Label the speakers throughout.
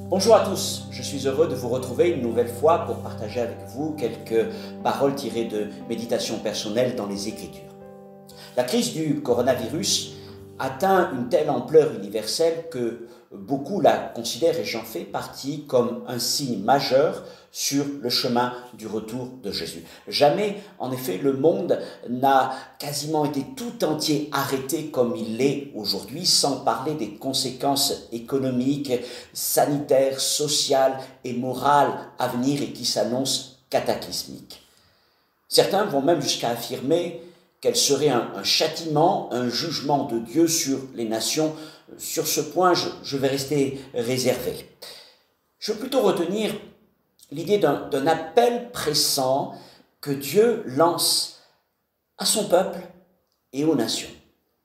Speaker 1: Bonjour à tous, je suis heureux de vous retrouver une nouvelle fois pour partager avec vous quelques paroles tirées de méditation personnelle dans les Écritures. La crise du coronavirus atteint une telle ampleur universelle que beaucoup la considèrent, et j'en fais partie, comme un signe majeur sur le chemin du retour de Jésus. Jamais, en effet, le monde n'a quasiment été tout entier arrêté comme il l'est aujourd'hui, sans parler des conséquences économiques, sanitaires, sociales et morales à venir et qui s'annoncent cataclysmiques. Certains vont même jusqu'à affirmer qu'elle serait un châtiment, un jugement de Dieu sur les nations. Sur ce point, je vais rester réservé. Je veux plutôt retenir l'idée d'un appel pressant que Dieu lance à son peuple et aux nations.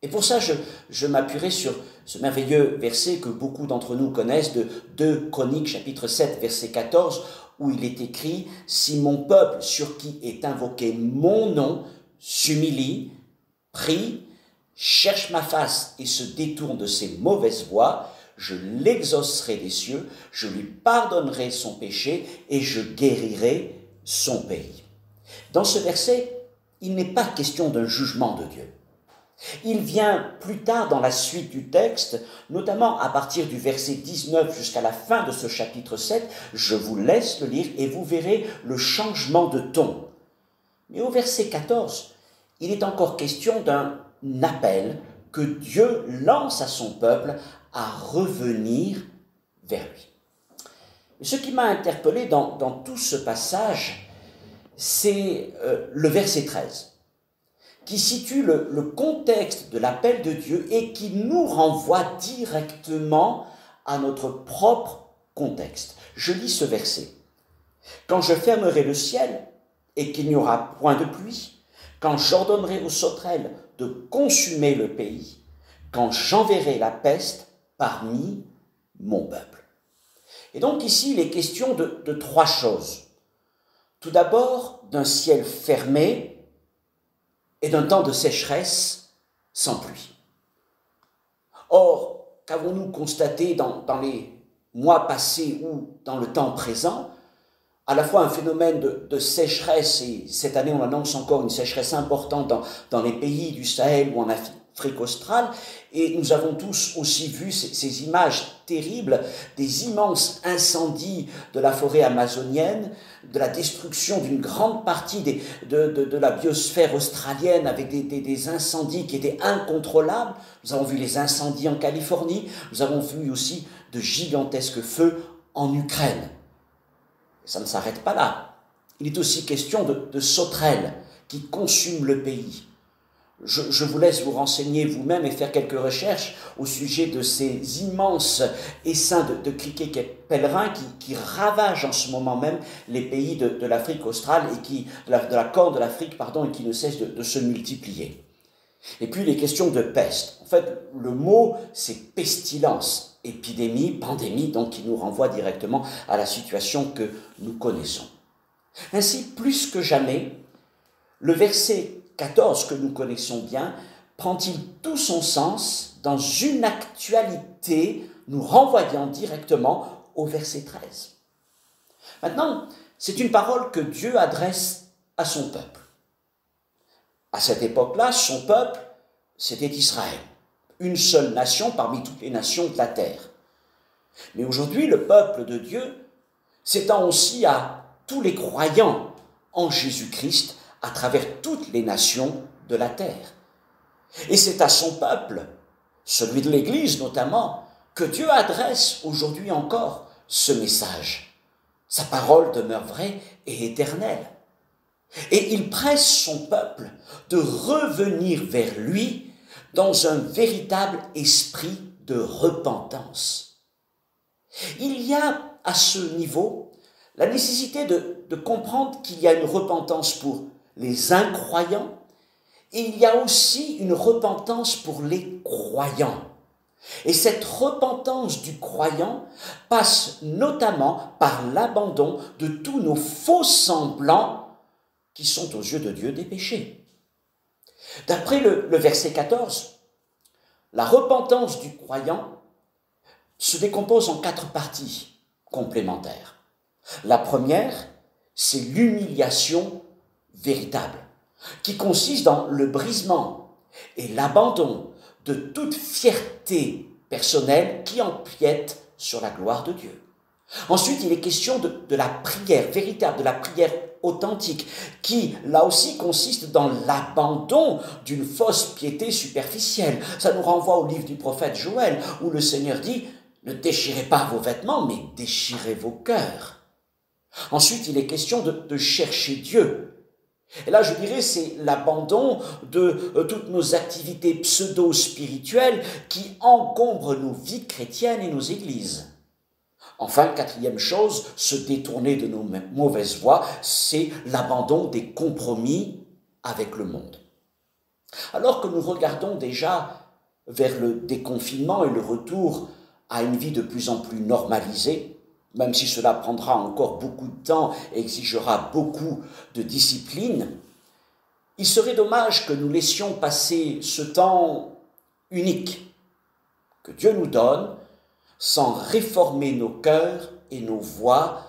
Speaker 1: Et pour ça, je m'appuierai sur ce merveilleux verset que beaucoup d'entre nous connaissent de 2 Chroniques, chapitre 7, verset 14, où il est écrit « Si mon peuple, sur qui est invoqué mon nom, s'humilie, prie, cherche ma face et se détourne de ses mauvaises voies, je l'exaucerai des cieux, je lui pardonnerai son péché et je guérirai son pays. » Dans ce verset, il n'est pas question d'un jugement de Dieu. Il vient plus tard dans la suite du texte, notamment à partir du verset 19 jusqu'à la fin de ce chapitre 7. Je vous laisse le lire et vous verrez le changement de ton. Mais au verset 14, il est encore question d'un appel que Dieu lance à son peuple à revenir vers lui. Ce qui m'a interpellé dans tout ce passage, c'est le verset 13, qui situe le contexte de l'appel de Dieu et qui nous renvoie directement à notre propre contexte. Je lis ce verset. « Quand je fermerai le ciel et qu'il n'y aura point de pluie, quand j'ordonnerai aux sauterelles de consumer le pays, quand j'enverrai la peste parmi mon peuple. » Et donc ici, il est question de 3 choses. Tout d'abord, d'un ciel fermé et d'un temps de sécheresse sans pluie. Or, qu'avons-nous constaté dans les mois passés ou dans le temps présent? À la fois un phénomène de sécheresse, et cette année on annonce encore une sécheresse importante dans les pays du Sahel ou en Afrique australe, et nous avons tous aussi vu ces images terribles des immenses incendies de la forêt amazonienne, de la destruction d'une grande partie de la biosphère australienne avec des incendies qui étaient incontrôlables. Nous avons vu les incendies en Californie, nous avons vu aussi de gigantesques feux en Ukraine. Ça ne s'arrête pas là. Il est aussi question de sauterelles qui consument le pays. Je vous laisse vous renseigner vous-même et faire quelques recherches au sujet de ces immenses essaims de criquets pèlerins qui ravagent en ce moment même les pays de l'Afrique australe et de la corne de l'Afrique, et qui ne cessent de se multiplier. Et puis les questions de peste. En fait, le mot c'est pestilence, épidémie, pandémie, donc qui nous renvoie directement à la situation que nous connaissons. Ainsi, plus que jamais, le verset 14 que nous connaissons bien, prend-il tout son sens dans une actualité nous renvoyant directement au verset 13. Maintenant, c'est une parole que Dieu adresse à son peuple. À cette époque-là, son peuple, c'était Israël, une seule nation parmi toutes les nations de la terre. Mais aujourd'hui, le peuple de Dieu s'étend aussi à tous les croyants en Jésus-Christ à travers toutes les nations de la terre. Et c'est à son peuple, celui de l'Église notamment, que Dieu adresse aujourd'hui encore ce message. Sa parole demeure vraie et éternelle. Et il presse son peuple de revenir vers lui dans un véritable esprit de repentance. Il y a à ce niveau la nécessité de comprendre qu'il y a une repentance pour les incroyants et il y a aussi une repentance pour les croyants. Et cette repentance du croyant passe notamment par l'abandon de tous nos faux semblants qui sont aux yeux de Dieu des péchés. D'après le verset 14, la repentance du croyant se décompose en 4 parties. complémentaires. La première, c'est l'humiliation véritable, qui consiste dans le brisement et l'abandon de toute fierté personnelle qui empiète sur la gloire de Dieu. Ensuite, il est question de la prière véritable, de la prière authentique, qui, là aussi, consiste dans l'abandon d'une fausse piété superficielle. Ça nous renvoie au livre du prophète Joël, où le Seigneur dit « Ne déchirez pas vos vêtements, mais déchirez vos cœurs ». Ensuite, il est question de chercher Dieu. Et là, je dirais, c'est l'abandon de toutes nos activités pseudo-spirituelles qui encombrent nos vies chrétiennes et nos églises. Enfin, quatrième chose, se détourner de nos mauvaises voies, c'est l'abandon des compromis avec le monde. Alors que nous regardons déjà vers le déconfinement et le retour à une vie de plus en plus normalisée, même si cela prendra encore beaucoup de temps et exigera beaucoup de discipline, il serait dommage que nous laissions passer ce temps unique que Dieu nous donne sans réformer nos cœurs et nos voies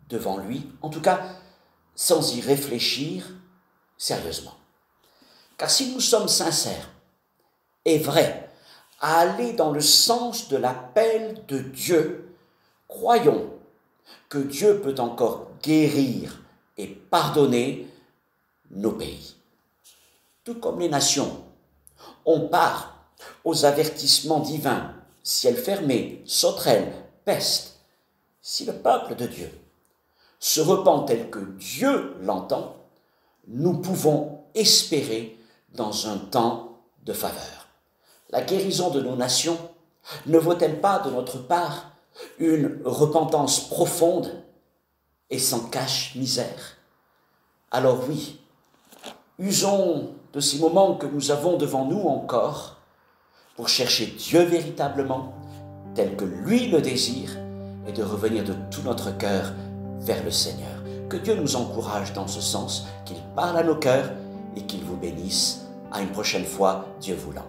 Speaker 1: devant lui, en tout cas sans y réfléchir sérieusement. Car si nous sommes sincères et vrais à aller dans le sens de l'appel de Dieu, croyons que Dieu peut encore guérir et pardonner nos pays. Tout comme les nations, on part aux avertissements divins, ciel fermé, sauterelles, peste. Si le peuple de Dieu se repent tel que Dieu l'entend, nous pouvons espérer dans un temps de faveur. La guérison de nos nations ne vaut-elle pas de notre part une repentance profonde et sans cache-misère? Alors oui, usons de ces moments que nous avons devant nous encore pour chercher Dieu véritablement, tel que lui le désire, et de revenir de tout notre cœur vers le Seigneur. Que Dieu nous encourage dans ce sens, qu'il parle à nos cœurs et qu'il vous bénisse. À une prochaine fois, Dieu voulant.